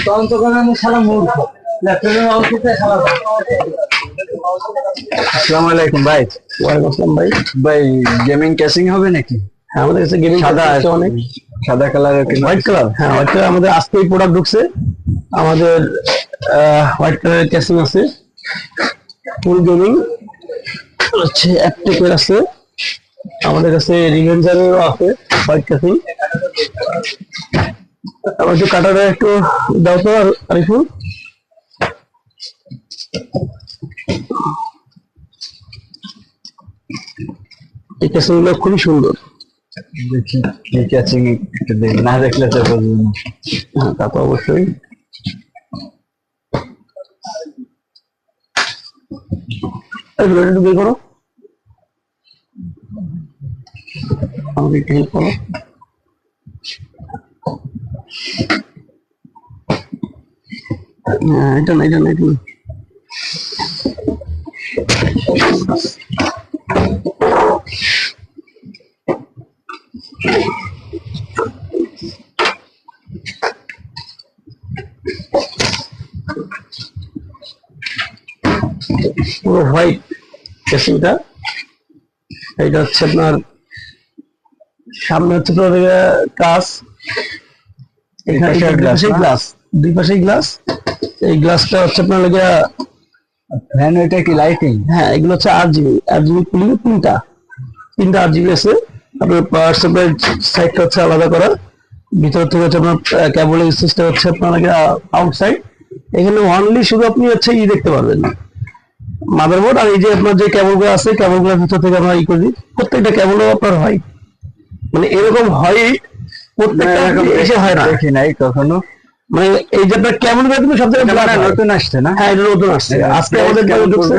তখন তো করে আমি সারা মূর্খ ল্যাপটপের মাউসে সারা। আসসালামু আলাইকুম ভাই। ওয়ালাইকুম আসসালাম ভাই। ভাই গেমিং ক্যাসিং হবে নাকি? হ্যাঁ, আমাদের কাছে গেমিং সাদা আছে অনেক। সাদা কালারের হোয়াইট কালার, হ্যাঁ হোয়াইট কালার আমাদের আজকেই প্রোডাক্ট ঢুকছে। আমাদের হোয়াইট কালারের ক্যাসিং আছে, ফুল গেমিং হচ্ছে অ্যাপটেকের আছে, আমাদের কাছে রিভেঞ্জারেরও আছে হোয়াইট ক্যাসিং। আমার একটু কাটারে একটু দাও তো আরিফুল। এই ক্যাসিং গুলো খুবই সুন্দর। দেখি কি ক্যাচিং একটু দেখি, না দেখলে তো বুঝবো না। হ্যাঁ, তা তো অবশ্যই। একটু বের করো, আমাকে একটু হেল্প করো। এটা না, এটা না, এটা না। পুরো হোয়াইট ক্যাসিংটা। এটা হচ্ছে আপনার সামনে হচ্ছে কাঁচ, এখানে গ্লাস, দুই পাশেই গ্লাস। এই গ্লাসটা হচ্ছে আপনার লেগে ফ্যান, ওইটা কি লাইটিং? হ্যাঁ, এগুলো হচ্ছে 8 জিবি কুলিং, তিনটা 8 জিবি আছে। আপনার পাওয়ার সাপ্লাই সাইডটা হচ্ছে আলাদা করা, ভিতর থেকে হচ্ছে আপনার কেবলের সিস্টেম হচ্ছে আপনার আউটসাইড। এখানে অনলি শুধু আপনি হচ্ছে দেখতে পারবেন মাদারবোর্ড, আর এই যে আপনার যে কেবলগুলো আছে কেবলগুলোর ভিতর থেকে আমরা করি। প্রত্যেকটা কেবলও আপনার হয়, মানে এরকম হয় প্রত্যেকটা এসে হয় না, দেখি নাই কখনো। মানে এই যে আপনার কেবল গুলো সব জায়গায় নতুন আসছে না? হ্যাঁ, এটা নতুন আসছে আজকে আমাদের কেবল ঢুকছে।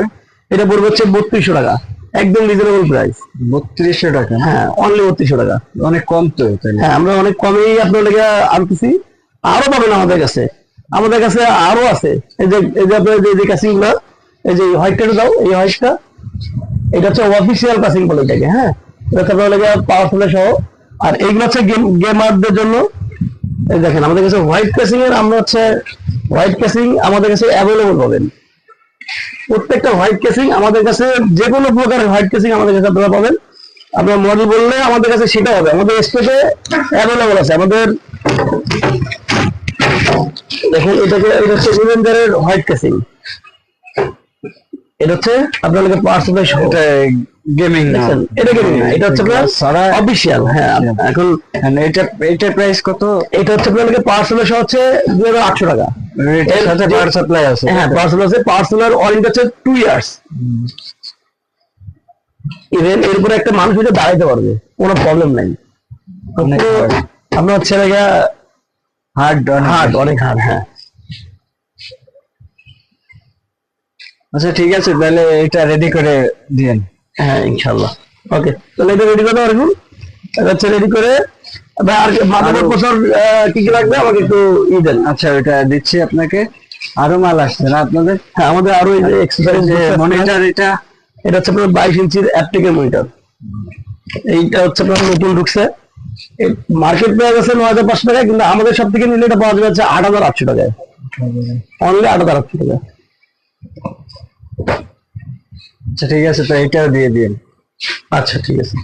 এটা পড়বে হচ্ছে 3200 টাকা, একদম রিজনেবল প্রাইস। 3200 টাকা? হ্যাঁ, অনলি 3200 টাকা, অনেক কম তো। হ্যাঁ, আমরা অনেক কমেই আপনার লেগে আনতেছি। আরো পাবেন আমাদের কাছে, আমাদের কাছে আরো আছে। এই যে আপনার যে কাসিং গুলো, এই যে হোয়াইটটা দাও, এই হোয়াইটটা, এটা হচ্ছে অফিসিয়াল কাসিং বলে এটাকে। হ্যাঁ, এটা আপনার লেগে পাওয়ারফুল সহ। আর এইগুলো হচ্ছে গেমারদের জন্য। এই দেখেন আমাদের কাছে হোয়াইট কাসিং এর, আমরা হচ্ছে হোয়াইট কাসিং আমাদের কাছে অ্যাভেলেবল পাবেন। প্রত্যেকটা হোয়াইট কেসিং আমাদের কাছে, যে কোনো প্রকারের হোয়াইট কেসিং আমাদের কাছে আপনারা পাবেন। আপনার মডেল বললে আমাদের কাছে সেটা হবে, আমাদের স্টেটে অ্যাভেলেবল আছে আমাদের। দেখুন এটা হচ্ছে রিভেঞ্জারের হোয়াইট কেসিং। এটা হচ্ছে আপনার কাছে পাওয়ার সাপ্লাই সহ। এটা গেমিং না, এটা গেমিং না, এটা হচ্ছে আপনার অফিসিয়াল। হ্যাঁ, এখন এটা প্রাইস কত? এটা হচ্ছে আপনার কাছে পাওয়ার সাপ্লাই সহ হচ্ছে 2800 টাকা। এর সাথে পাওয়ার সাপ্লাই আছে? হ্যাঁ, পাওয়ার সাপ্লাই আছে। পাওয়ার সাপ্লাই ওয়ারেন্টি হচ্ছে 2 ইয়ার্স। ইভেন এরপরে একটা মানুষ এটা দাঁড়াইতে পারবে, কোনো প্রবলেম নাই। আপনার ছেলেটা হার্ড, অনেক হার্ড। হ্যাঁ, আচ্ছা ঠিক আছে, তাহলে এটা রেডি করে দিয়েন। হ্যাঁ, ইনশাল্লাহ। ওকে, তাহলে এটা রেডি করতে পারবেন। এটা হচ্ছে রেডি করে। আর মাদারবোর্ড বছর কি কি লাগবে আমাকে একটু দেন। আচ্ছা, ওইটা দিচ্ছি আপনাকে। আরো মাল আসছে না আপনাদের? হ্যাঁ, আমাদের আরো এক্সেসরিজ মনিটর, এটা হচ্ছে আপনার 22 ইঞ্চির অ্যাপটেকের মনিটর। এইটা হচ্ছে আপনার নতুন ঢুকছে। মার্কেট প্রাইস আছে 9500 টাকা, কিন্তু আমাদের সব থেকে নিলে এটা পাওয়া যাবে হচ্ছে 8800 টাকায়, অনলি 8800 টাকা। আচ্ছা ঠিক আছে, তো এইটাও দিয়ে দিন। আচ্ছা ঠিক আছে।